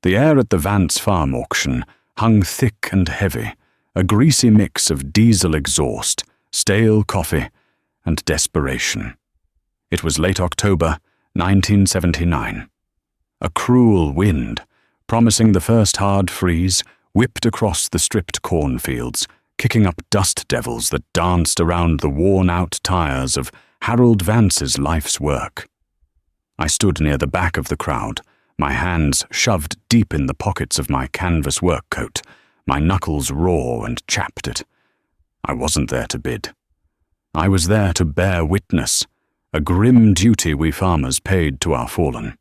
The air at the Vance Farm auction hung thick and heavy, a greasy mix of diesel exhaust, stale coffee, and desperation. It was late October, 1979. A cruel wind, promising the first hard freeze, whipped across the stripped cornfields, kicking up dust devils that danced around the worn-out tires of Harold Vance's life's work. I stood near the back of the crowd, my hands shoved deep in the pockets of my canvas work coat, my knuckles raw and chapped it. I wasn't there to bid. I was there to bear witness, a grim duty we farmers paid to our fallen.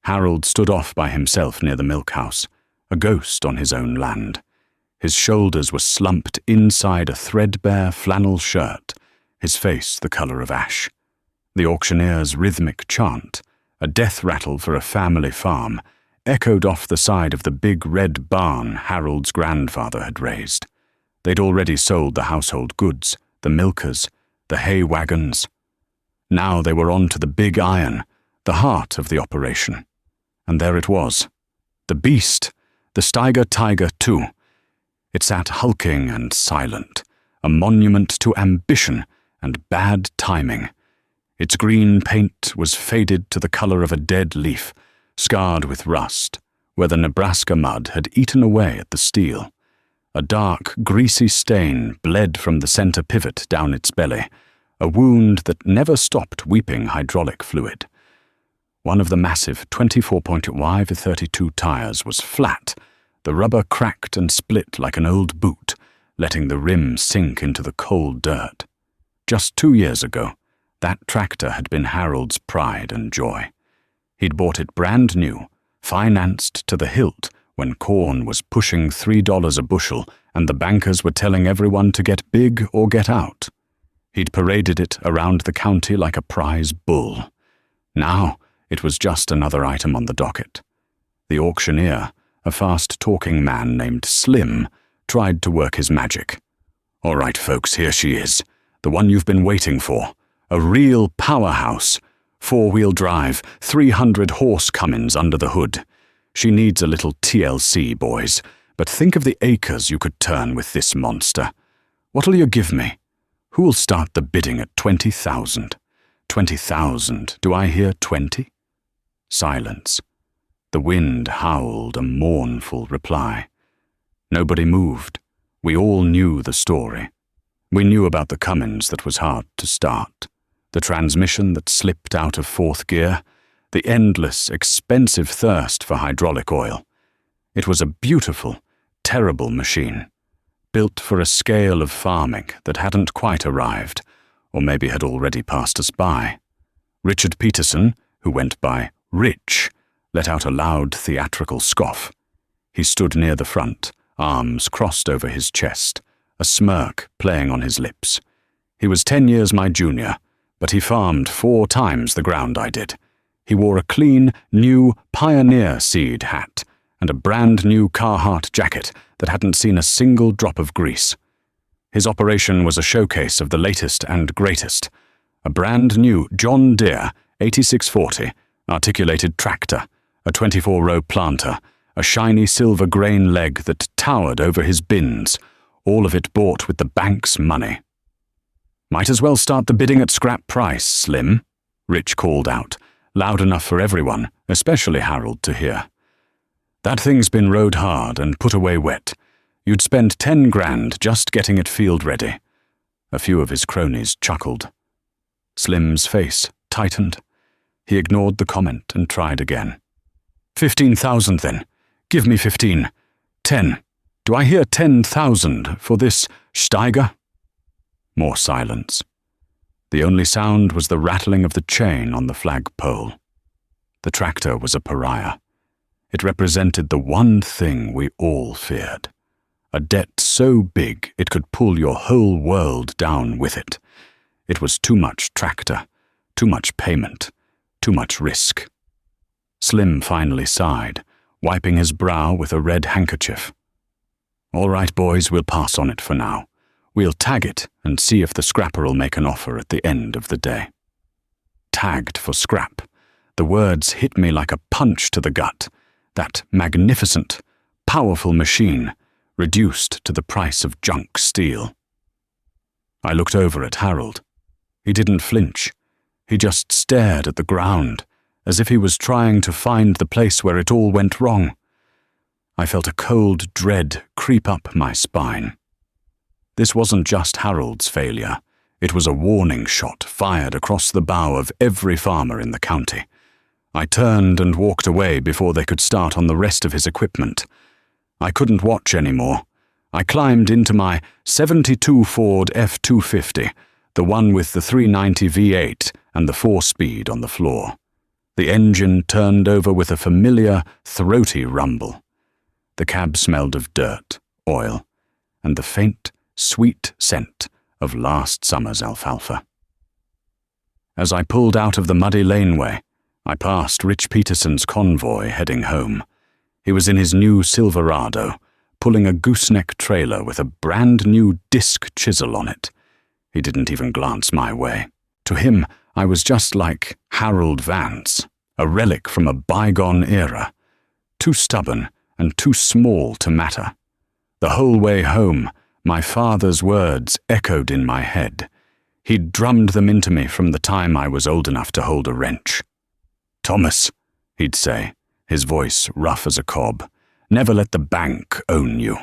Harold stood off by himself near the milk house, a ghost on his own land. His shoulders were slumped inside a threadbare flannel shirt, his face the colour of ash. The auctioneer's rhythmic chant, a death rattle for a family farm, echoed off the side of the big red barn Harold's grandfather had raised. They'd already sold the household goods, the milkers, the hay wagons. Now they were on to the big iron, the heart of the operation. And there it was, the beast, the Steiger Tiger II. It sat hulking and silent, a monument to ambition and bad timing. Its green paint was faded to the color of a dead leaf, scarred with rust, where the Nebraska mud had eaten away at the steel. A dark, greasy stain bled from the center pivot down its belly, a wound that never stopped weeping hydraulic fluid. One of the massive 24.5-32 tires was flat, the rubber cracked and split like an old boot, letting the rim sink into the cold dirt. Just 2 years ago, that tractor had been Harold's pride and joy. He'd bought it brand new, financed to the hilt when corn was pushing $3 a bushel and the bankers were telling everyone to get big or get out. He'd paraded it around the county like a prize bull. Now it was just another item on the docket. The auctioneer, a fast-talking man named Slim, tried to work his magic. "All right, folks, here she is, the one you've been waiting for. A real powerhouse. 4-wheel drive, 300 horse Cummins under the hood. She needs a little TLC, boys, but think of the acres you could turn with this monster. What'll you give me? Who'll start the bidding at 20,000? 20,000, do I hear 20? Silence. The wind howled a mournful reply. Nobody moved. We all knew the story. We knew about the Cummins that was hard to start, the transmission that slipped out of fourth gear, the endless, expensive thirst for hydraulic oil. It was a beautiful, terrible machine, built for a scale of farming that hadn't quite arrived, or maybe had already passed us by. Richard Peterson, who went by Rich, let out a loud theatrical scoff. He stood near the front, arms crossed over his chest, a smirk playing on his lips. He was 10 years my junior, but he farmed 4 times the ground I did. He wore a clean, new Pioneer Seed hat and a brand-new Carhartt jacket that hadn't seen a single drop of grease. His operation was a showcase of the latest and greatest. A brand-new John Deere 8640 articulated tractor, a 24-row planter, a shiny silver grain leg that towered over his bins, all of it bought with the bank's money. "Might as well start the bidding at scrap price, Slim," Rich called out, loud enough for everyone, especially Harold, to hear. "That thing's been rode hard and put away wet. You'd spend 10 grand just getting it field ready." A few of his cronies chuckled. Slim's face tightened. He ignored the comment and tried again. 15,000 then. Give me 15. 10. Do I hear 10,000 for this Steiger? More silence. The only sound was the rattling of the chain on the flagpole. The tractor was a pariah. It represented the one thing we all feared. A debt so big it could pull your whole world down with it. It was too much tractor, too much payment, too much risk. Slim finally sighed, wiping his brow with a red handkerchief. All right, boys, we'll pass on it for now. We'll tag it and see if the scrapper'll make an offer at the end of the day. Tagged for scrap. The words hit me like a punch to the gut. that magnificent, powerful machine reduced to the price of junk steel. I looked over at Harold. He didn't flinch. He just stared at the ground, as if he was trying to find the place where it all went wrong. I felt a cold dread creep up my spine. This wasn't just Harold's failure. It was a warning shot fired across the bow of every farmer in the county. I turned and walked away before they could start on the rest of his equipment. I couldn't watch anymore. I climbed into my '72 Ford F-250, the one with the 390 V8 and the 4-speed on the floor. The engine turned over with a familiar, throaty rumble. The cab smelled of dirt, oil, and the faint, sweet scent of last summer's alfalfa. As I pulled out of the muddy laneway, I passed Rich Peterson's convoy heading home. He was in his new Silverado, pulling a gooseneck trailer with a brand-new disc chisel on it. He didn't even glance my way. To him, I was just like Harold Vance, a relic from a bygone era, too stubborn and too small to matter. The whole way home, my father's words echoed in my head. He'd drummed them into me from the time I was old enough to hold a wrench. "Thomas," he'd say, his voice rough as a cob, "never let the bank own you.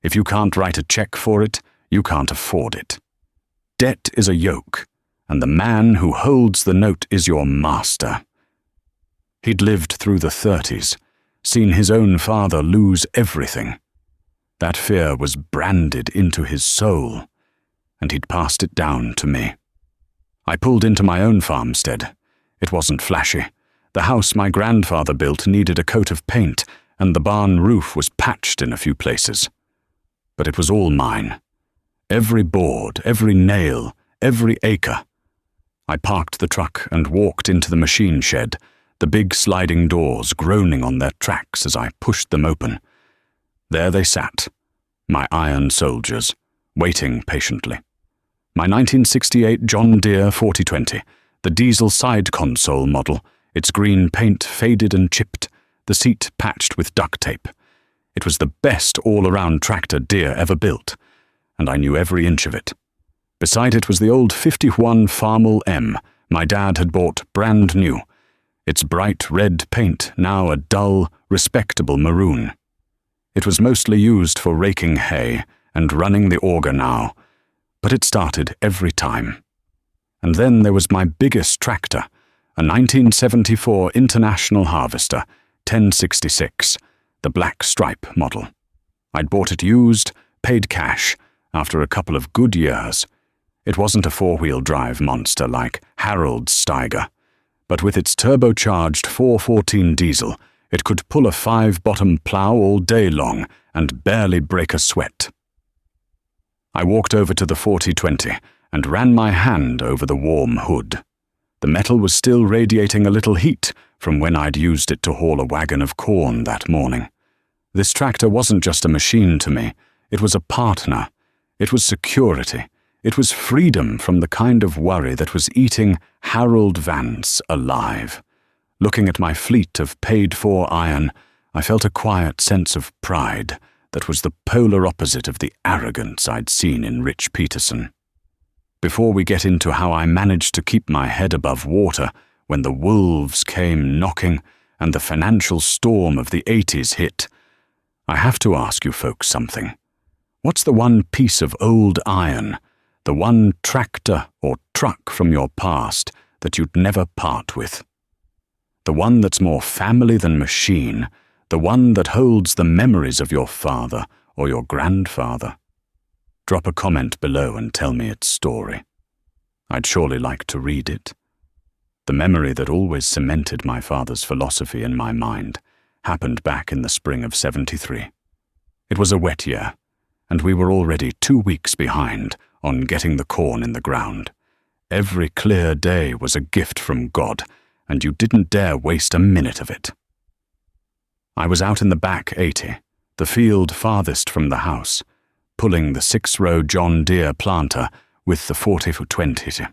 If you can't write a check for it, you can't afford it. Debt is a yoke, and the man who holds the note is your master." He'd lived through the 30s, seen his own father lose everything. That fear was branded into his soul, and he'd passed it down to me. I pulled into my own farmstead. It wasn't flashy. The house my grandfather built needed a coat of paint, and the barn roof was patched in a few places. But it was all mine. Every board, every nail, every acre. I parked the truck and walked into the machine shed, the big sliding doors groaning on their tracks as I pushed them open. There they sat, my iron soldiers, waiting patiently. My 1968 John Deere 4020, the diesel side console model, its green paint faded and chipped, the seat patched with duct tape. It was the best all-around tractor Deere ever built, and I knew every inch of it. Beside it was the old 51 Farmall M my dad had bought brand new, its bright red paint now a dull, respectable maroon. It was mostly used for raking hay and running the auger now, but it started every time. And then there was my biggest tractor, a 1974 International Harvester, 1066, the black stripe model. I'd bought it used, paid cash, after a couple of good years. It wasn't a four-wheel drive monster like Harold's Steiger, but with its turbocharged 414 diesel, it could pull a 5-bottom plow all day long and barely break a sweat. I walked over to the 4020 and ran my hand over the warm hood. The metal was still radiating a little heat from when I'd used it to haul a wagon of corn that morning. This tractor wasn't just a machine to me, it was a partner. It was security. It was freedom from the kind of worry that was eating Harold Vance alive. Looking at my fleet of paid-for iron, I felt a quiet sense of pride that was the polar opposite of the arrogance I'd seen in Rich Peterson. Before we get into how I managed to keep my head above water when the wolves came knocking and the financial storm of the 80s hit, I have to ask you folks something. What's the one piece of old iron, the one tractor or truck from your past that you'd never part with? The one that's more family than machine, the one that holds the memories of your father or your grandfather? Drop a comment below and tell me its story. I'd surely like to read it. The memory that always cemented my father's philosophy in my mind happened back in the spring of '73. It was a wet year, and we were already 2 weeks behind on getting the corn in the ground. Every clear day was a gift from God, and you didn't dare waste a minute of it. I was out in the back 80, the field farthest from the house, pulling the 6-row John Deere planter with the 40-20.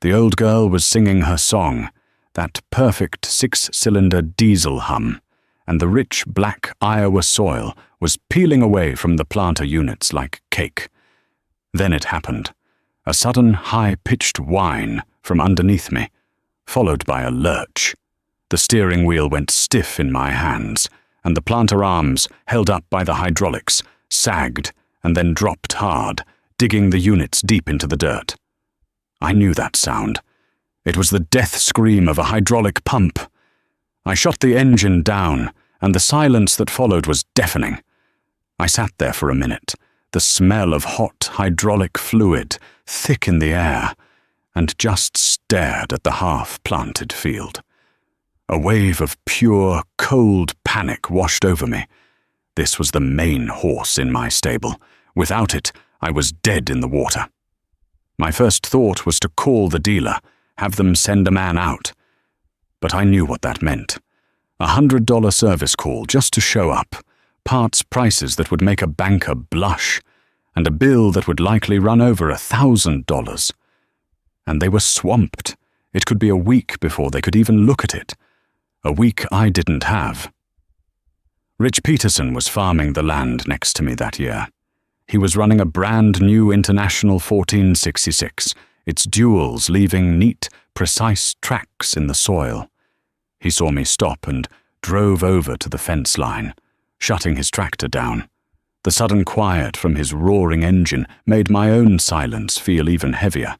The old girl was singing her song, that perfect 6-cylinder diesel hum, and the rich black Iowa soil was peeling away from the planter units like cake. Then it happened. A sudden high-pitched whine from underneath me, followed by a lurch. The steering wheel went stiff in my hands, and the planter arms, held up by the hydraulics, sagged and then dropped hard, digging the units deep into the dirt. I knew that sound. It was the death scream of a hydraulic pump. I shot the engine down, and the silence that followed was deafening. I sat there for a minute, the smell of hot hydraulic fluid thick in the air, and just stared at the half-planted field. A wave of pure, cold panic washed over me. This was the main horse in my stable. Without it, I was dead in the water. My first thought was to call the dealer, have them send a man out. But I knew what that meant. $100 service call just to show up, parts prices that would make a banker blush, and a bill that would likely run over $1,000. And they were swamped. It could be a week before they could even look at it. A week I didn't have. Rich Peterson was farming the land next to me that year. He was running a brand new International 1466, its duals leaving neat, precise tracks in the soil. He saw me stop and drove over to the fence line, shutting his tractor down. The sudden quiet from his roaring engine made my own silence feel even heavier.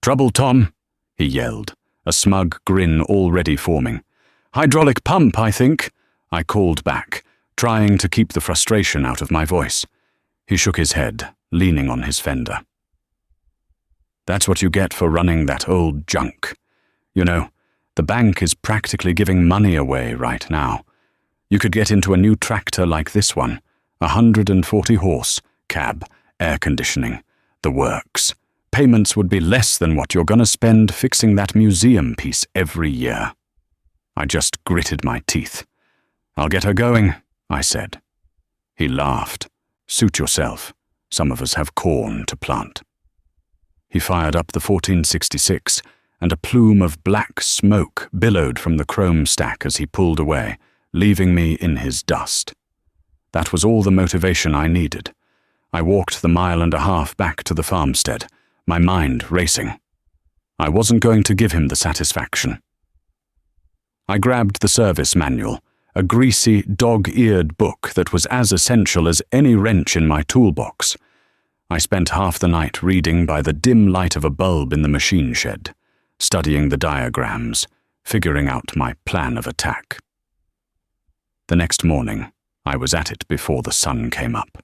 "Trouble, Tom," he yelled, a smug grin already forming. "Hydraulic pump, I think," I called back, trying to keep the frustration out of my voice. He shook his head, leaning on his fender. "That's what you get for running that old junk. You know, the bank is practically giving money away right now. You could get into a new tractor like this one, 140 horse, cab, air conditioning, the works. Payments would be less than what you're gonna spend fixing that museum piece every year." I just gritted my teeth. "I'll get her going," I said. He laughed. "Suit yourself. Some of us have corn to plant." He fired up the 1466, and a plume of black smoke billowed from the chrome stack as he pulled away, leaving me in his dust. That was all the motivation I needed. I walked the 1.5 miles back to the farmstead, my mind racing. I wasn't going to give him the satisfaction. I grabbed the service manual, a greasy, dog-eared book that was as essential as any wrench in my toolbox. I spent half the night reading by the dim light of a bulb in the machine shed, studying the diagrams, figuring out my plan of attack. The next morning, I was at it before the sun came up.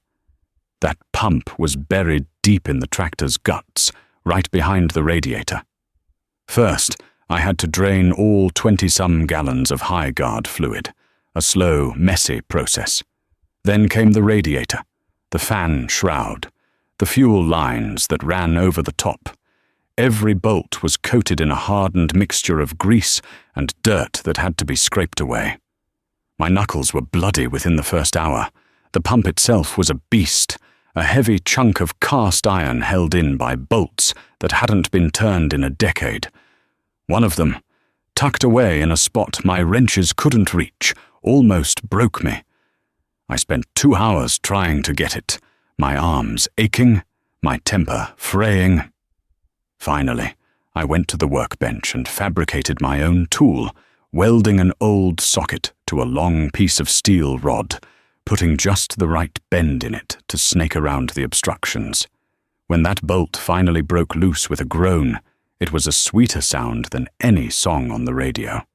That pump was buried deep in the tractor's guts, right behind the radiator. First, I had to drain all 20-some gallons of high guard fluid, a slow, messy process. Then came the radiator, the fan shroud, the fuel lines that ran over the top. Every bolt was coated in a hardened mixture of grease and dirt that had to be scraped away. My knuckles were bloody within the first hour. The pump itself was a beast, a heavy chunk of cast iron held in by bolts that hadn't been turned in a decade. One of them, tucked away in a spot my wrenches couldn't reach, almost broke me. I spent 2 hours trying to get it, my arms aching, my temper fraying. Finally, I went to the workbench and fabricated my own tool, welding an old socket to a long piece of steel rod, putting just the right bend in it to snake around the obstructions. When that bolt finally broke loose with a groan, it was a sweeter sound than any song on the radio.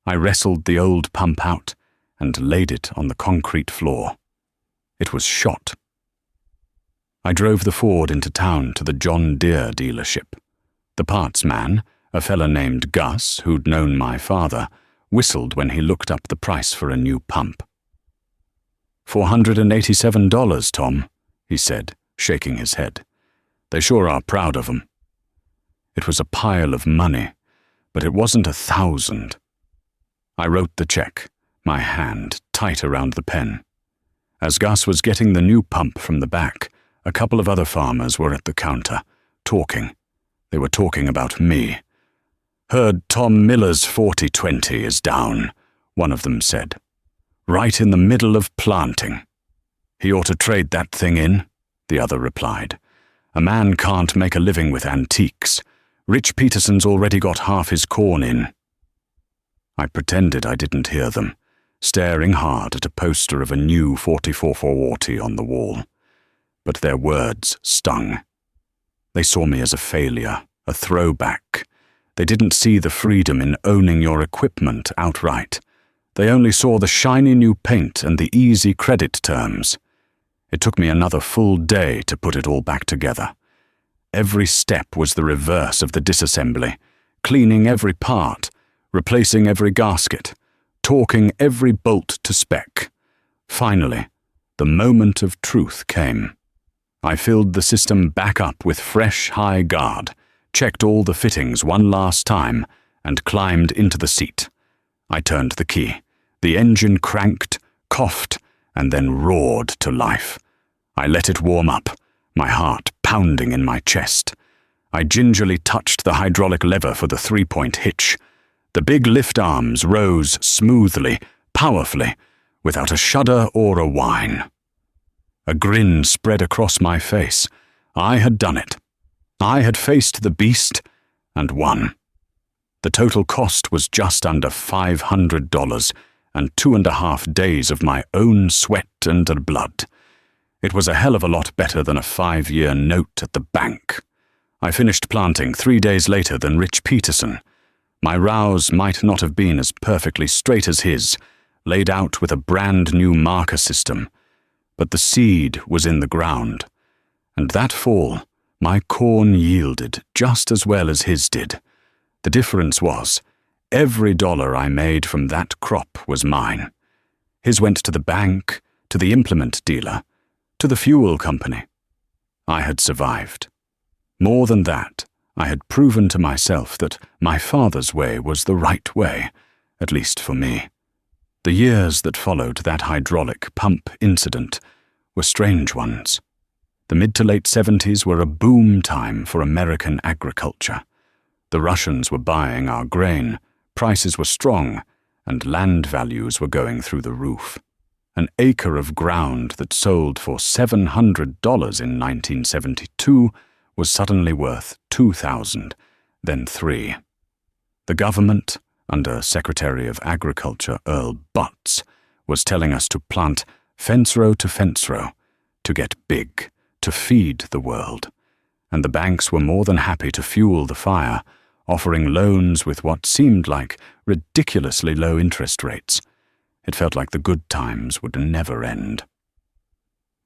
I wrestled the old pump out and laid it on the concrete floor. It was shot. I drove the Ford into town to the John Deere dealership. The parts man, a fella named Gus, who'd known my father, whistled when he looked up the price for a new pump. $487, Tom, he said, shaking his head. They sure are proud of 'em. It was a pile of money, but it wasn't 1,000. I wrote the check, my hand tight around the pen. As Gus was getting the new pump from the back, a couple of other farmers were at the counter, talking. They were talking about me. "Heard Tom Miller's 4020 is down," one of them said. right in the middle of planting. He ought to trade that thing in, the other replied. A man can't make a living with antiques. Rich Peterson's already got half his corn in. I pretended I didn't hear them, staring hard at a poster of a new 4440 on the wall. But their words stung. They saw me as a failure, a throwback. They didn't see the freedom in owning your equipment outright. They only saw the shiny new paint and the easy credit terms. It took me another full day to put it all back together. Every step was the reverse of the disassembly, cleaning every part, replacing every gasket, torquing every bolt to spec. Finally, the moment of truth came. I filled the system back up with fresh high guard, checked all the fittings one last time, and climbed into the seat. I turned the key. The engine cranked, coughed, and then roared to life. I let it warm up, my heart pounding in my chest. I gingerly touched the hydraulic lever for the three-point hitch. The big lift arms rose smoothly, powerfully, without a shudder or a whine. A grin spread across my face. I had done it. I had faced the beast and won. The total cost was just under $500 and 2.5 days of my own sweat and blood. It was a hell of a lot better than a 5-year note at the bank. I finished planting 3 days later than Rich Peterson. My rows might not have been as perfectly straight as his, laid out with a brand new marker system, but the seed was in the ground, and that fall, my corn yielded just as well as his did. The difference was, every dollar I made from that crop was mine. His went to the bank, to the implement dealer, to the fuel company. I had survived. More than that, I had proven to myself that my father's way was the right way, at least for me. The years that followed that hydraulic pump incident were strange ones. The mid to late 70s were a boom time for American agriculture. The Russians were buying our grain, prices were strong, and land values were going through the roof. An acre of ground that sold for $700 in 1972 was suddenly worth $2,000, then $3,000. The government, under Secretary of Agriculture Earl Butts, was telling us to plant fence row to fence row, to get big, to feed the world, and the banks were more than happy to fuel the fire, offering loans with what seemed like ridiculously low interest rates. It felt like the good times would never end.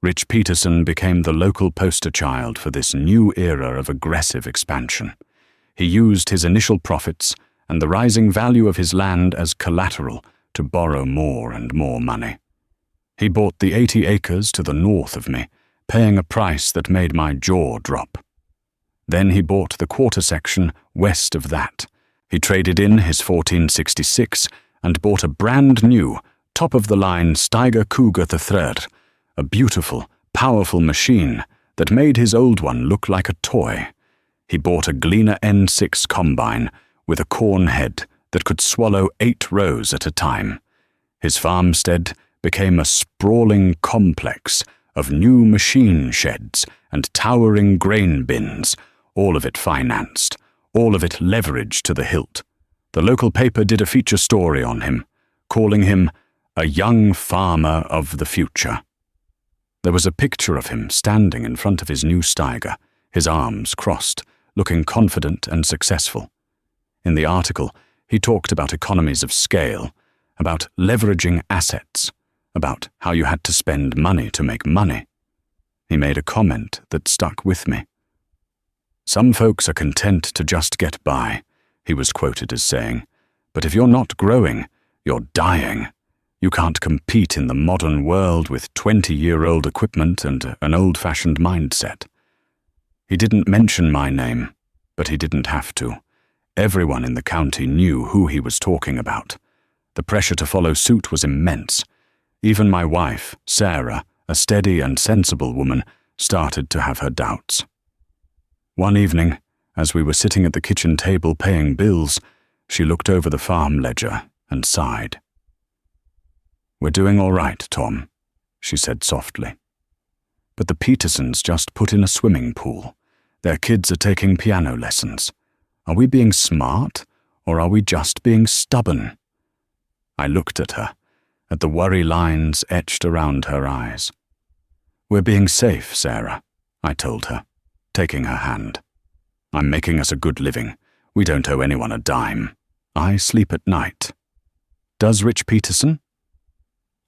Rich Peterson became the local poster child for this new era of aggressive expansion. He used his initial profits and the rising value of his land as collateral to borrow more and more money. He bought the 80 acres to the north of me, paying a price that made my jaw drop. Then he bought the quarter section west of that. He traded in his 1466 and bought a brand new, top-of-the-line Steiger Cougar III, a beautiful, powerful machine that made his old one look like a toy. He bought a Gleaner N6 combine with a corn head that could swallow 8 rows at a time. His farmstead became a sprawling complex of new machine sheds and towering grain bins, all of it financed, all of it leveraged to the hilt. The local paper did a feature story on him, calling him a young farmer of the future. There was a picture of him standing in front of his new Steiger, his arms crossed, looking confident and successful. In the article, he talked about economies of scale, about leveraging assets, about how you had to spend money to make money. He made a comment that stuck with me. "Some folks are content to just get by," he was quoted as saying, "but if you're not growing, you're dying. You can't compete in the modern world with 20-year-old equipment and an old-fashioned mindset." He didn't mention my name, but he didn't have to. Everyone in the county knew who he was talking about. The pressure to follow suit was immense. Even my wife, Sarah, a steady and sensible woman, started to have her doubts. One evening, as we were sitting at the kitchen table paying bills, she looked over the farm ledger and sighed. "We're doing all right, Tom," she said softly. "But the Petersons just put in a swimming pool. Their kids are taking piano lessons. Are we being smart, or are we just being stubborn?" I looked at her, at the worry lines etched around her eyes. "We're being safe, Sarah," I told her, taking her hand. "I'm making us a good living. We don't owe anyone a dime. I sleep at night. Does Rich Peterson?"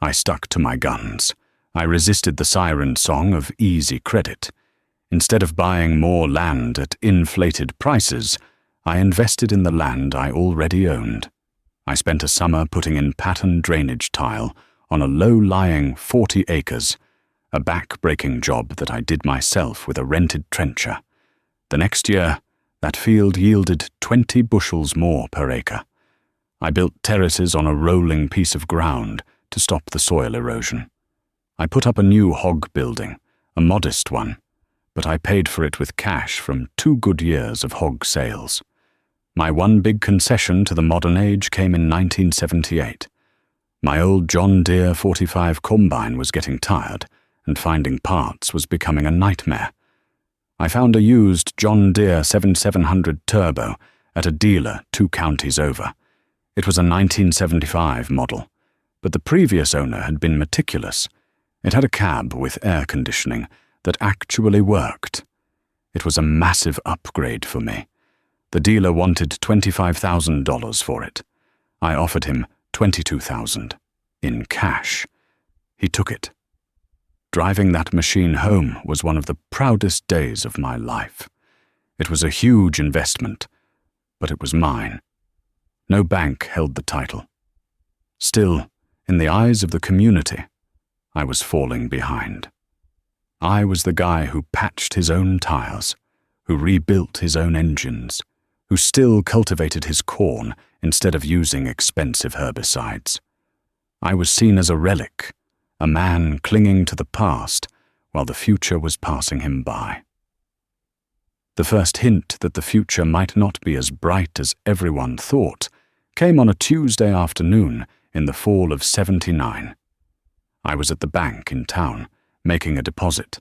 I stuck to my guns. I resisted the siren song of easy credit. Instead of buying more land at inflated prices, I invested in the land I already owned. I spent a summer putting in pattern drainage tile on a low-lying 40 acres, a back-breaking job that I did myself with a rented trencher. The next year, that field yielded 20 bushels more per acre. I built terraces on a rolling piece of ground to stop the soil erosion. I put up a new hog building, a modest one, but I paid for it with cash from 2 good years of hog sales. My one big concession to the modern age came in 1978. My old John Deere 45 combine was getting tired, and finding parts was becoming a nightmare. I found a used John Deere 7700 Turbo at a dealer 2 counties over. It was a 1975 model, but the previous owner had been meticulous. It had a cab with air conditioning that actually worked. It was a massive upgrade for me. The dealer wanted $25,000 for it. I offered him $22,000 in cash. He took it. Driving that machine home was one of the proudest days of my life. It was a huge investment, but it was mine. No bank held the title. Still, in the eyes of the community, I was falling behind. I was the guy who patched his own tires, who rebuilt his own engines, who still cultivated his corn instead of using expensive herbicides. I was seen as a relic, a man clinging to the past while the future was passing him by. The first hint that the future might not be as bright as everyone thought came on a Tuesday afternoon in the fall of '79. I was at the bank in town, making a deposit.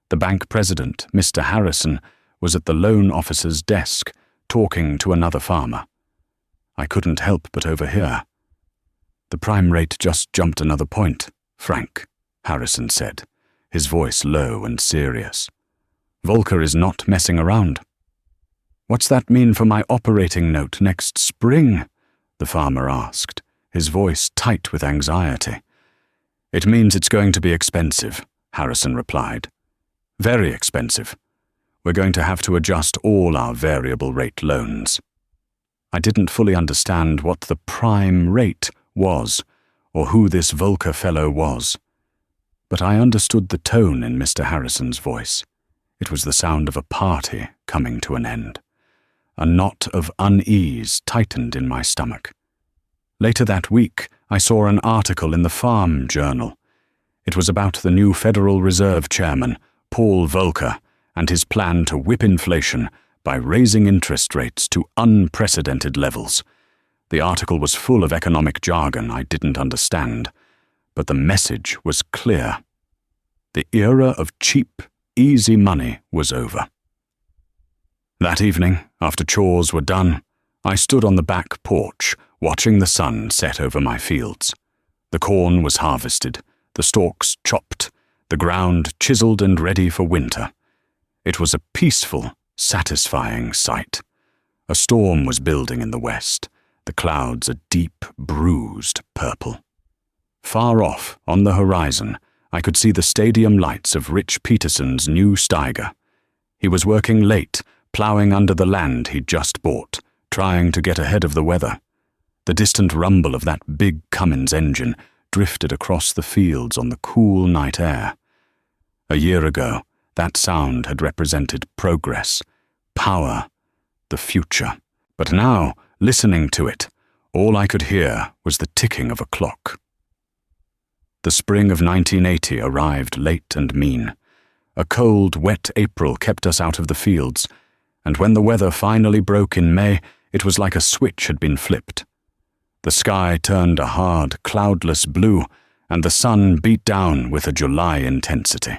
The bank president, Mr. Harrison, was at the loan officer's desk, talking to another farmer. I couldn't help but overhear. "The prime rate just jumped another point, Frank," Harrison said, his voice low and serious. "Volcker is not messing around." "What's that mean for my operating note next spring?" the farmer asked, his voice tight with anxiety. "It means it's going to be expensive," Harrison replied. "Very expensive. We're going to have to adjust all our variable rate loans." I didn't fully understand what the prime rate was, or who this Volcker fellow was. But I understood the tone in Mr. Harrison's voice. It was the sound of a party coming to an end. A knot of unease tightened in my stomach. Later that week, I saw an article in the Farm Journal. It was about the new Federal Reserve Chairman, Paul Volcker, and his plan to whip inflation by raising interest rates to unprecedented levels. The article was full of economic jargon I didn't understand, but the message was clear. The era of cheap, easy money was over. That evening, after chores were done, I stood on the back porch, watching the sun set over my fields. The corn was harvested, the stalks chopped, the ground chiseled and ready for winter. It was a peaceful, satisfying sight. A storm was building in the west, the clouds a deep, bruised purple. Far off, on the horizon, I could see the stadium lights of Rich Peterson's new Steiger. He was working late, ploughing under the land he'd just bought, trying to get ahead of the weather. The distant rumble of that big Cummins engine drifted across the fields on the cool night air. A year ago, that sound had represented progress, power, the future. But now, listening to it, all I could hear was the ticking of a clock. The spring of 1980 arrived late and mean. A cold, wet April kept us out of the fields, and when the weather finally broke in May, it was like a switch had been flipped. The sky turned a hard, cloudless blue, and the sun beat down with a July intensity.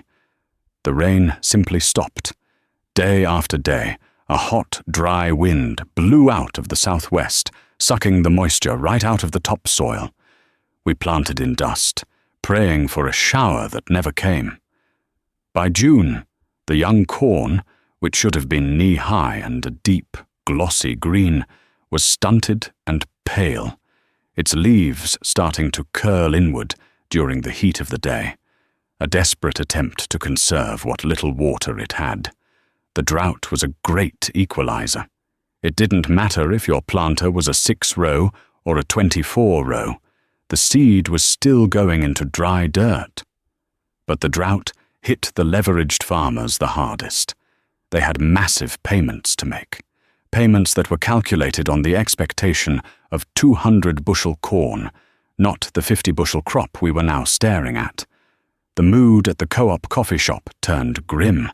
The rain simply stopped. Day after day, a hot, dry wind blew out of the southwest, sucking the moisture right out of the topsoil. We planted in dust, praying for a shower that never came. By June, the young corn, which should have been knee-high and a deep, glossy green, was stunted and pale, its leaves starting to curl inward during the heat of the day, a desperate attempt to conserve what little water it had. The drought was a great equalizer. It didn't matter if your planter was a 6-row or a 24-row. The seed was still going into dry dirt. But the drought hit the leveraged farmers the hardest. They had massive payments to make, payments that were calculated on the expectation of 200-bushel corn, not the 50-bushel crop we were now staring at. The mood at the co-op coffee shop turned grim.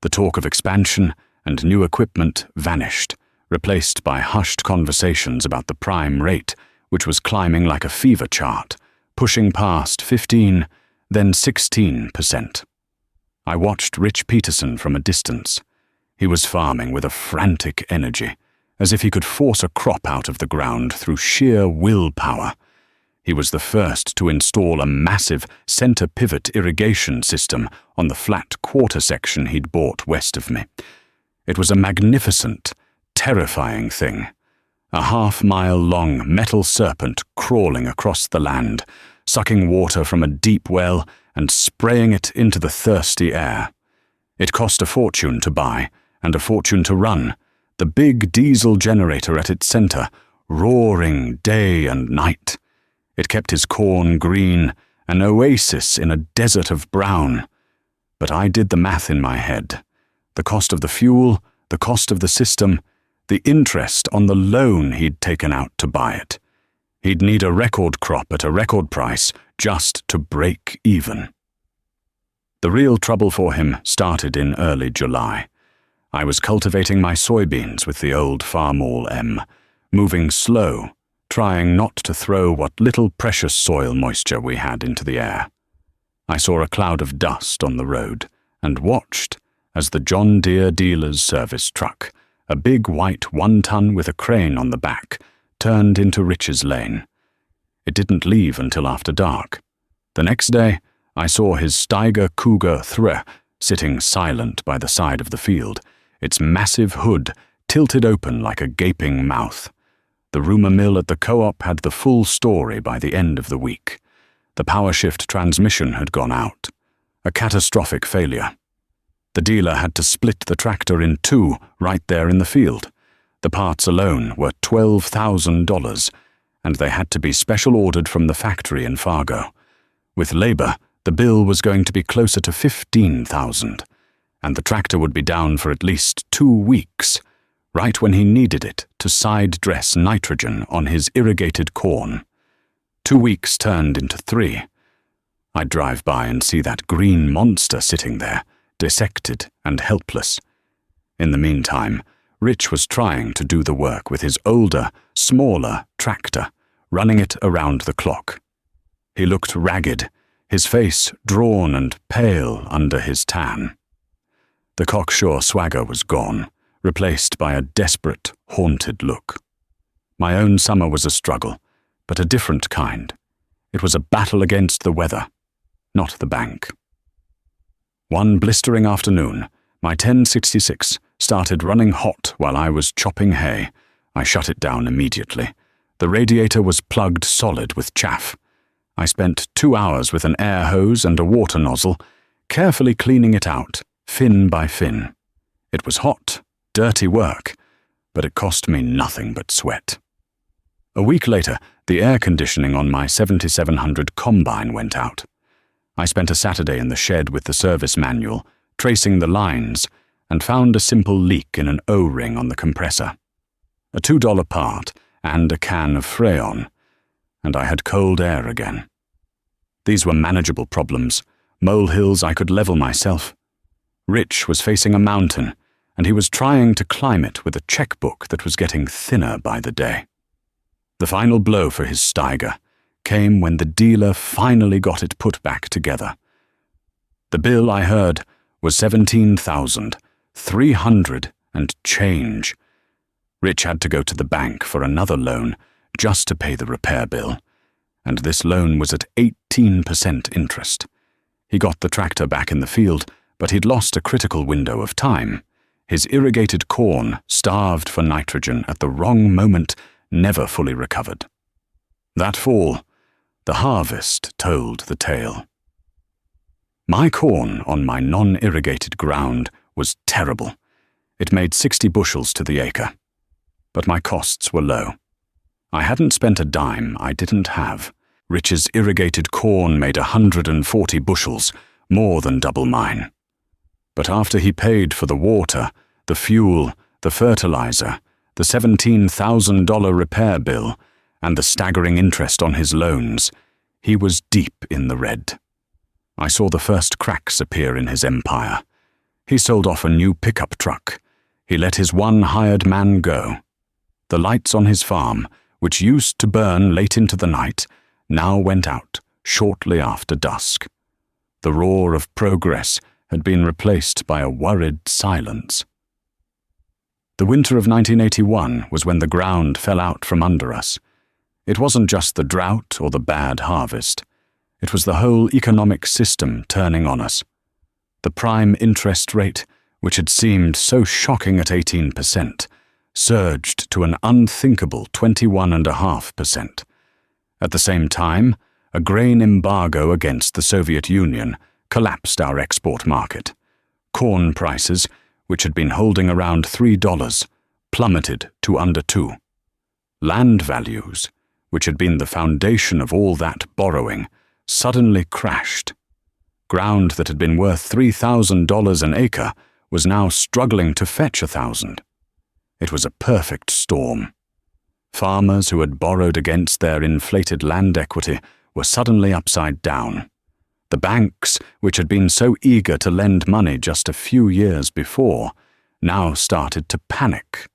The talk of expansion and new equipment vanished, replaced by hushed conversations about the prime rate, which was climbing like a fever chart, pushing past 15, then 16%. I watched Rich Peterson from a distance. He was farming with a frantic energy, as if he could force a crop out of the ground through sheer willpower. He was the first to install a massive center pivot irrigation system on the flat quarter section he'd bought west of me. It was a magnificent, terrifying thing. A half-mile-long metal serpent crawling across the land, sucking water from a deep well and spraying it into the thirsty air. It cost a fortune to buy and a fortune to run, the big diesel generator at its center, roaring day and night. It kept his corn green, an oasis in a desert of brown. But I did the math in my head. The cost of the fuel, the cost of the system, the interest on the loan he'd taken out to buy it. He'd need a record crop at a record price just to break even. The real trouble for him started in early July. I was cultivating my soybeans with the old Farmall M, moving slow, trying not to throw what little precious soil moisture we had into the air. I saw a cloud of dust on the road and watched as the John Deere dealer's service truck, a big white 1-ton with a crane on the back, turned into Rich's lane. It didn't leave until after dark. The next day, I saw his Steiger Cougar 3 sitting silent by the side of the field, its massive hood tilted open like a gaping mouth. The rumor mill at the co-op had the full story by the end of the week. The power shift transmission had gone out. A catastrophic failure. The dealer had to split the tractor in two right there in the field. The parts alone were $12,000, and they had to be special ordered from the factory in Fargo. With labor, the bill was going to be closer to $15,000, and the tractor would be down for at least 2 weeks, right when he needed it to side-dress nitrogen on his irrigated corn. 2 weeks turned into 3. I'd drive by and see that green monster sitting there, dissected and helpless. In the meantime, Rich was trying to do the work with his older, smaller tractor, running it around the clock. He looked ragged, his face drawn and pale under his tan. The cocksure swagger was gone, replaced by a desperate, haunted look. My own summer was a struggle, but a different kind. It was a battle against the weather, not the bank. One blistering afternoon, my 1066 started running hot while I was chopping hay. I shut it down immediately. The radiator was plugged solid with chaff. I spent 2 hours with an air hose and a water nozzle, carefully cleaning it out, fin by fin. It was hot, dirty work, but it cost me nothing but sweat. A week later, the air conditioning on my 7700 combine went out. I spent a Saturday in the shed with the service manual, tracing the lines, and found a simple leak in an O-ring on the compressor. A $2 part and a can of Freon, and I had cold air again. These were manageable problems, molehills I could level myself. Rich was facing a mountain, and he was trying to climb it with a checkbook that was getting thinner by the day. The final blow for his Steiger came when the dealer finally got it put back together. The bill I heard was $17,300 and change. Rich had to go to the bank for another loan just to pay the repair bill, and this loan was at 18% interest. He got the tractor back in the field, but he'd lost a critical window of time. His irrigated corn, starved for nitrogen at the wrong moment, never fully recovered. That fall, the harvest told the tale. My corn on my non-irrigated ground was terrible. It made 60 bushels to the acre. But my costs were low. I hadn't spent a dime I didn't have. Rich's irrigated corn made 140 bushels, more than double mine. But after he paid for the water, the fuel, the fertilizer, the $17,000 repair bill, and the staggering interest on his loans, he was deep in the red. I saw the first cracks appear in his empire. He sold off a new pickup truck. He let his one hired man go. The lights on his farm, which used to burn late into the night, now went out shortly after dusk. The roar of progress had been replaced by a worried silence. The winter of 1981 was when the ground fell out from under us. It wasn't just the drought or the bad harvest. It was the whole economic system turning on us. The prime interest rate, which had seemed so shocking at 18%, surged to an unthinkable 21.5%. At the same time, a grain embargo against the Soviet Union collapsed our export market. Corn prices, which had been holding around $3, plummeted to under $2. Land values, which had been the foundation of all that borrowing, suddenly crashed. Ground that had been worth $3,000 an acre was now struggling to fetch $1,000. It was a perfect storm. Farmers who had borrowed against their inflated land equity were suddenly upside down. The banks, which had been so eager to lend money just a few years before, now started to panic.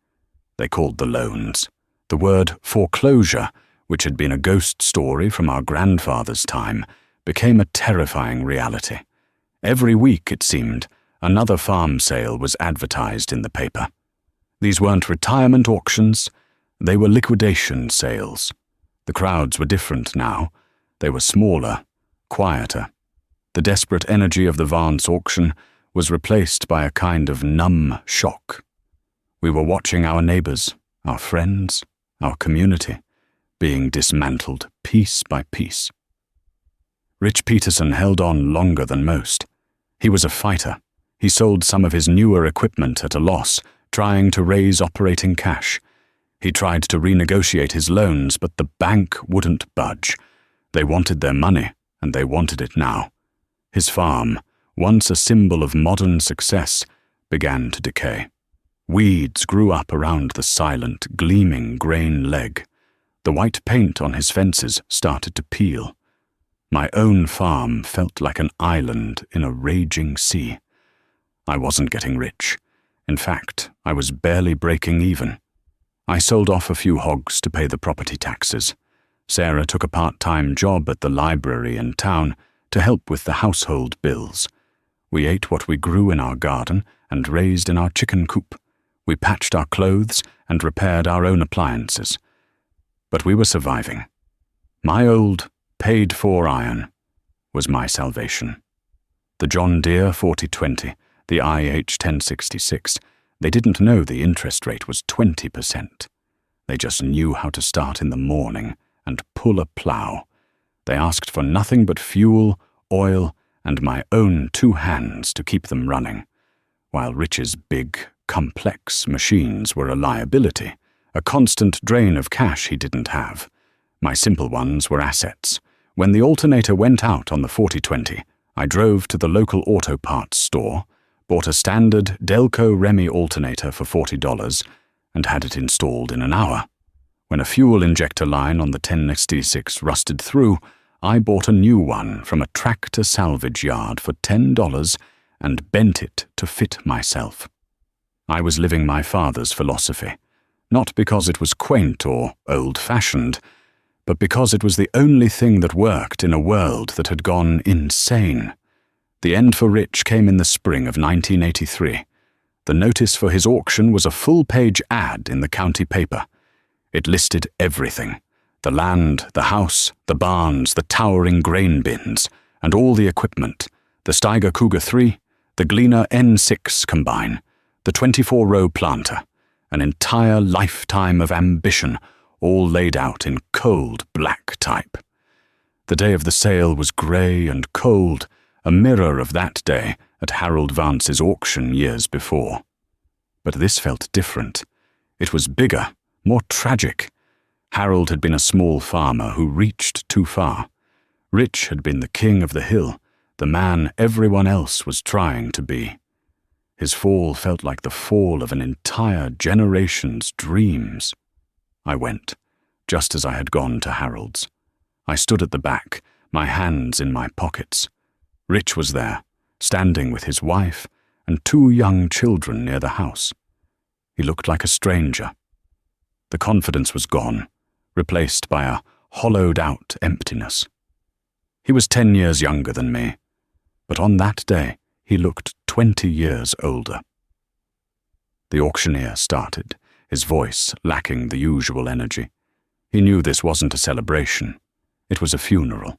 They called the loans. The word foreclosure, which had been a ghost story from our grandfather's time, became a terrifying reality. Every week, it seemed, another farm sale was advertised in the paper. These weren't retirement auctions, they were liquidation sales. The crowds were different now. They were smaller, quieter. The desperate energy of the Vance auction was replaced by a kind of numb shock. We were watching our neighbors, our friends, our community, being dismantled piece by piece. Rich Peterson held on longer than most. He was a fighter. He sold some of his newer equipment at a loss, trying to raise operating cash. He tried to renegotiate his loans, but the bank wouldn't budge. They wanted their money, and they wanted it now. His farm, once a symbol of modern success, began to decay. Weeds grew up around the silent, gleaming grain leg. The white paint on his fences started to peel. My own farm felt like an island in a raging sea. I wasn't getting rich. In fact, I was barely breaking even. I sold off a few hogs to pay the property taxes. Sarah took a part-time job at the library in town to help with the household bills. We ate what we grew in our garden and raised in our chicken coop. We patched our clothes and repaired our own appliances. But we were surviving. My old, paid-for iron was my salvation. The John Deere 4020, the IH 1066, they didn't know the interest rate was 20%. They just knew how to start in the morning and pull a plow. They asked for nothing but fuel, oil, and my own 2 hands to keep them running, while Rich's big, complex machines were a liability, a constant drain of cash he didn't have. My simple ones were assets. When the alternator went out on the 4020, I drove to the local auto parts store, bought a standard Delco Remy alternator for $40, and had it installed in an hour. When a fuel injector line on the 1066 rusted through, I bought a new one from a tractor salvage yard for $10 and bent it to fit myself. I was living my father's philosophy, not because it was quaint or old-fashioned, but because it was the only thing that worked in a world that had gone insane. The end for Rich came in the spring of 1983. The notice for his auction was a full-page ad in the county paper. It listed everything: the land, the house, the barns, the towering grain bins, and all the equipment, the Steiger Cougar 3, the Gleaner N6 combine, the 24-row planter, an entire lifetime of ambition, all laid out in cold black type. The day of the sale was grey and cold, a mirror of that day at Harold Vance's auction years before. But this felt different. It was bigger, more tragic. Harold had been a small farmer who reached too far. Rich had been the king of the hill, the man everyone else was trying to be. His fall felt like the fall of an entire generation's dreams. I went, just as I had gone to Harold's. I stood at the back, my hands in my pockets. Rich was there, standing with his wife and 2 young children near the house. He looked like a stranger. The confidence was gone, replaced by a hollowed-out emptiness. He was 10 years younger than me, but on that day he looked 20 years older. The auctioneer started, his voice lacking the usual energy. He knew this wasn't a celebration. It was a funeral.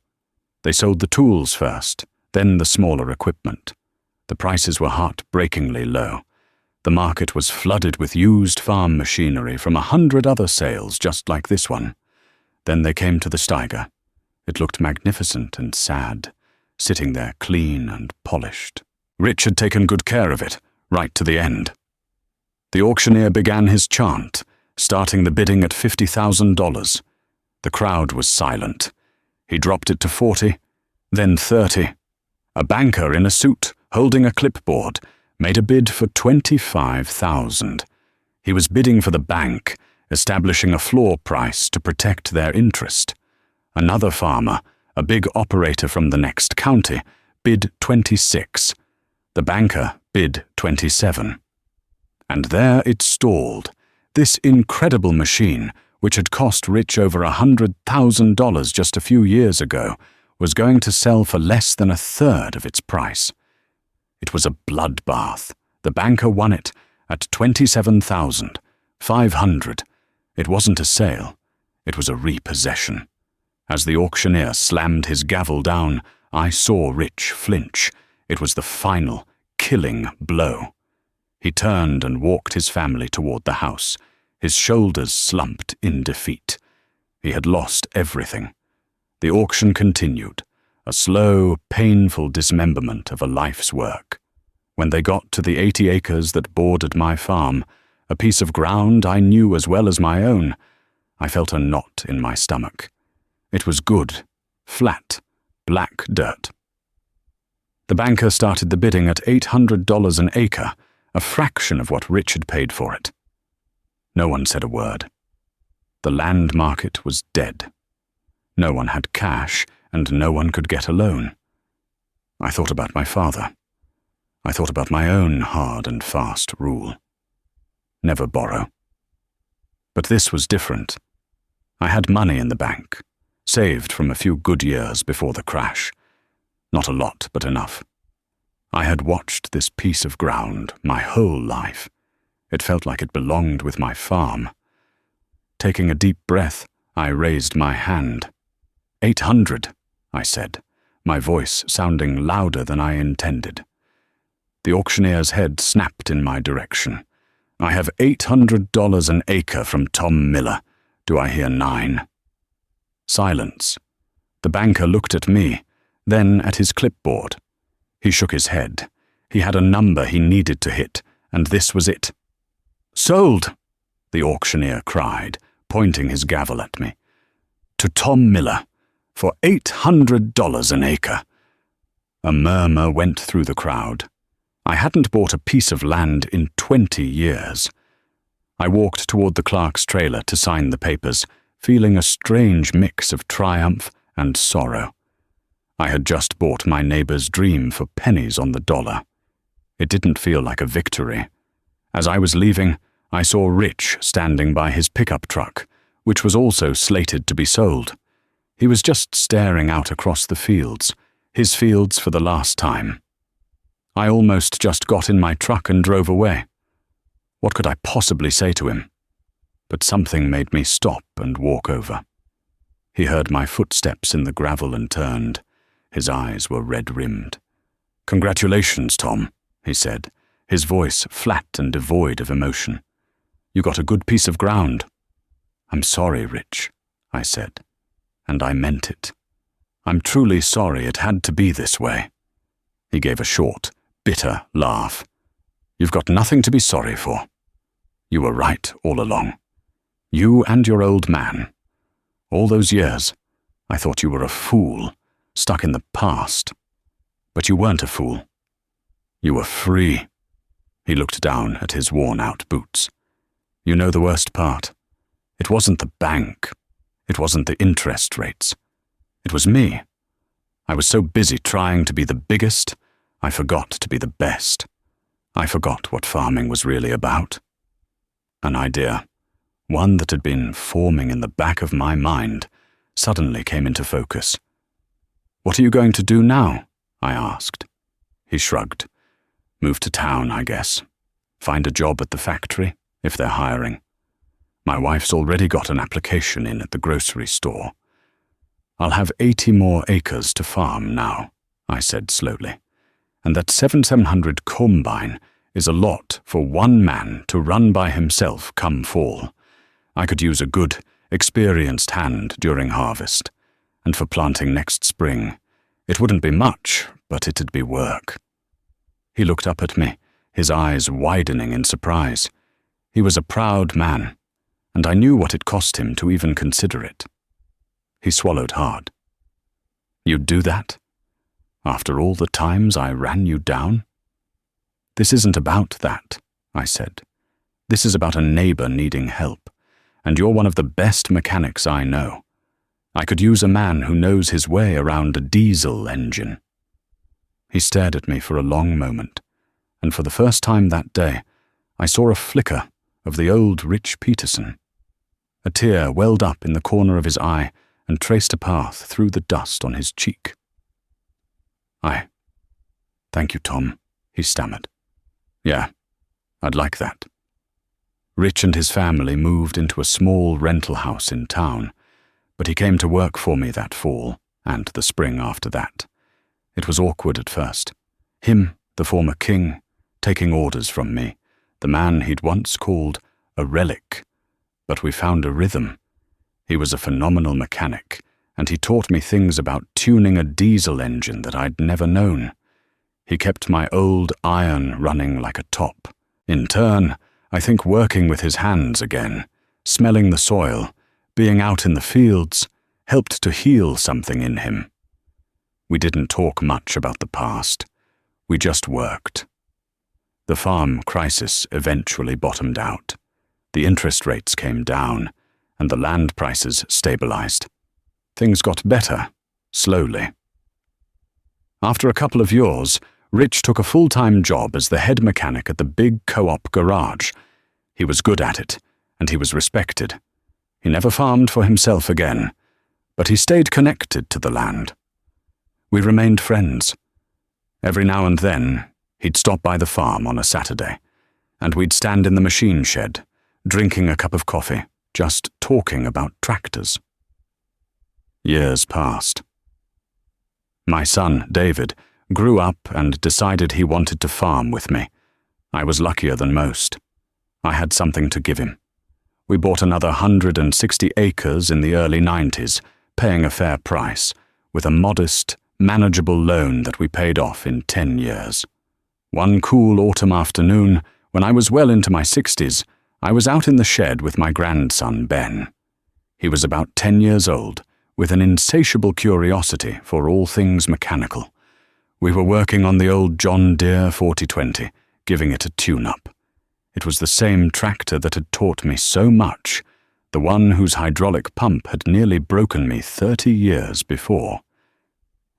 They sold the tools first, then the smaller equipment. The prices were heartbreakingly low. The market was flooded with used farm machinery from 100 other sales just like this one. Then they came to the Steiger. It looked magnificent and sad, sitting there clean and polished. Rich had taken good care of it, right to the end. The auctioneer began his chant, starting the bidding at $50,000. The crowd was silent. He dropped it to 40, then 30. A banker in a suit, holding a clipboard, made a bid for $25,000. He was bidding for the bank, establishing a floor price to protect their interest. Another farmer, a big operator from the next county, bid 26. The banker bid 27. And there it stalled. This incredible machine, which had cost Rich over $100,000 just a few years ago, was going to sell for less than 1/3 of its price. It was a bloodbath. The banker won it at $27,500. It wasn't a sale. It was a repossession. As the auctioneer slammed his gavel down, I saw Rich flinch. It was the final, killing blow. He turned and walked his family toward the house, his shoulders slumped in defeat. He had lost everything. The auction continued, a slow, painful dismemberment of a life's work. When they got to the 80 acres that bordered my farm, a piece of ground I knew as well as my own, I felt a knot in my stomach. It was good, flat, black dirt. The banker started the bidding at $800 an acre, a fraction of what Rich had paid for it. No one said a word. The land market was dead. No one had cash, and no one could get a loan. I thought about my father. I thought about my own hard and fast rule. Never borrow. But this was different. I had money in the bank, saved from a few good years before the crash. Not a lot, but enough. I had watched this piece of ground my whole life. It felt like it belonged with my farm. Taking a deep breath, I raised my hand. 800, I said, my voice sounding louder than I intended. The auctioneer's head snapped in my direction. I have $800 an acre from Tom Miller. Do I hear 9? Silence. The banker looked at me, then at his clipboard. He shook his head. He had a number he needed to hit, and this was it. Sold, the auctioneer cried, pointing his gavel at me. To Tom Miller, for $800 an acre. A murmur went through the crowd. I hadn't bought a piece of land in 20 years. I walked toward the clerk's trailer to sign the papers, feeling a strange mix of triumph and sorrow. I had just bought my neighbor's dream for pennies on the dollar. It didn't feel like a victory. As I was leaving, I saw Rich standing by his pickup truck, which was also slated to be sold. He was just staring out across the fields, his fields for the last time. I almost just got in my truck and drove away. What could I possibly say to him? But something made me stop and walk over. He heard my footsteps in the gravel and turned. His eyes were red-rimmed. "Congratulations, Tom," he said, his voice flat and devoid of emotion. "You got a good piece of ground." "I'm sorry, Rich," I said, and I meant it. "I'm truly sorry it had to be this way." He gave a short, bitter laugh. "You've got nothing to be sorry for. You were right all along. You and your old man. All those years, I thought you were a fool, stuck in the past. But you weren't a fool. You were free." He looked down at his worn-out boots. "You know the worst part? It wasn't the bank. It wasn't the interest rates. It was me. I was so busy trying to be the biggest, I forgot to be the best. I forgot what farming was really about." An idea, one that had been forming in the back of my mind, suddenly came into focus. "What are you going to do now?" I asked. He shrugged. "Move to town, I guess. Find a job at the factory, if they're hiring. My wife's already got an application in at the grocery store. I'll have 80 more acres to farm now," I said slowly. "And that 7700 combine is a lot for one man to run by himself come fall. I could use a good, experienced hand during harvest, and for planting next spring. It wouldn't be much, but it'd be work." He looked up at me, his eyes widening in surprise. He was a proud man, and I knew what it cost him to even consider it. He swallowed hard. "You'd do that? After all the times I ran you down?" "This isn't about that," I said. "This is about a neighbor needing help, and you're one of the best mechanics I know. I could use a man who knows his way around a diesel engine." He stared at me for a long moment, and for the first time that day, I saw a flicker of the old Rich Peterson. A tear welled up in the corner of his eye and traced a path through the dust on his cheek. Thank you, Tom," he stammered. "Yeah, I'd like that." Rich and his family moved into a small rental house in town, but he came to work for me that fall and the spring after that. It was awkward at first. Him, the former king, taking orders from me, the man he'd once called a relic. But we found a rhythm. He was a phenomenal mechanic, and he taught me things about tuning a diesel engine that I'd never known. He kept my old iron running like a top. In turn, I think working with his hands again, smelling the soil, being out in the fields, helped to heal something in him. We didn't talk much about the past. We just worked. The farm crisis eventually bottomed out. The interest rates came down, and the land prices stabilized. Things got better, slowly. After a couple of years, Rich took a full-time job as the head mechanic at the big co-op garage. He was good at it, and he was respected. He never farmed for himself again, but he stayed connected to the land. We remained friends. Every now and then, he'd stop by the farm on a Saturday, and we'd stand in the machine shed, drinking a cup of coffee, just talking about tractors. Years passed. My son, David, grew up and decided he wanted to farm with me. I was luckier than most. I had something to give him. We bought another 160 acres in the early 90s, paying a fair price, with a modest, manageable loan that we paid off in 10 years. One cool autumn afternoon, when I was well into my 60s, I was out in the shed with my grandson, Ben. He was about 10 years old, with an insatiable curiosity for all things mechanical. We were working on the old John Deere 4020, giving it a tune-up. It was the same tractor that had taught me so much, the one whose hydraulic pump had nearly broken me 30 years before.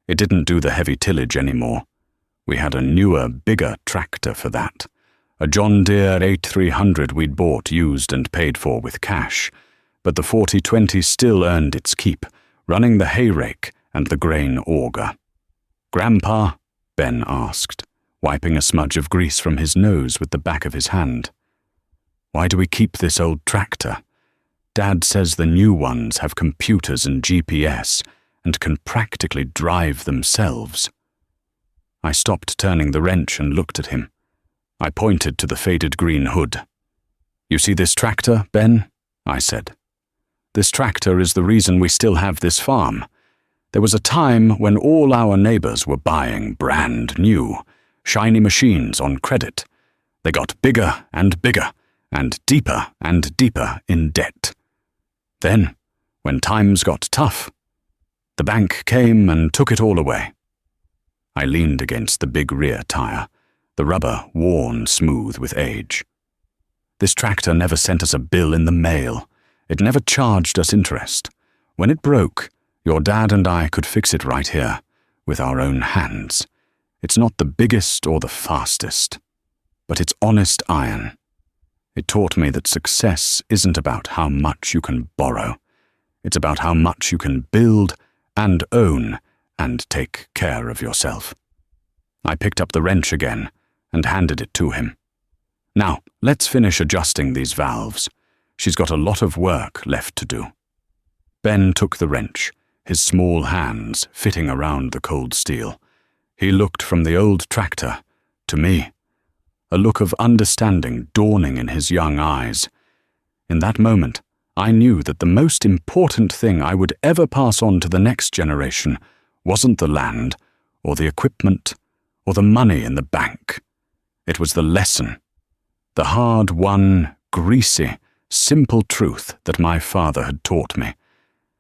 It didn't do the heavy tillage anymore. We had a newer, bigger tractor for that, a John Deere 8300 we'd bought used and paid for with cash, but the 40-20 still earned its keep, running the hay rake and the grain auger. "Grandpa?" Ben asked, wiping a smudge of grease from his nose with the back of his hand. "Why do we keep this old tractor? Dad says the new ones have computers and GPS and can practically drive themselves." I stopped turning the wrench and looked at him. I pointed to the faded green hood. "You see this tractor, Ben?" I said. "This tractor is the reason we still have this farm. There was a time when all our neighbors were buying brand new, shiny machines on credit. They got bigger and bigger and deeper in debt. Then, when times got tough, the bank came and took it all away." I leaned against the big rear tire, the rubber worn smooth with age. "This tractor never sent us a bill in the mail. It never charged us interest. When it broke, your dad and I could fix it right here, with our own hands. It's not the biggest or the fastest, but it's honest iron. It taught me that success isn't about how much you can borrow. It's about how much you can build and own and take care of yourself." I picked up the wrench again and handed it to him. "Now, let's finish adjusting these valves. She's got a lot of work left to do." Ben took the wrench, his small hands fitting around the cold steel. He looked from the old tractor to me, a look of understanding dawning in his young eyes. In that moment, I knew that the most important thing I would ever pass on to the next generation wasn't the land, or the equipment, or the money in the bank. It was the lesson, the hard-won, greasy, simple truth that my father had taught me,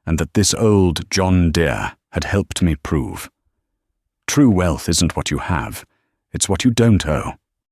and that this old John Deere had helped me prove. True wealth isn't what you have, it's what you don't owe.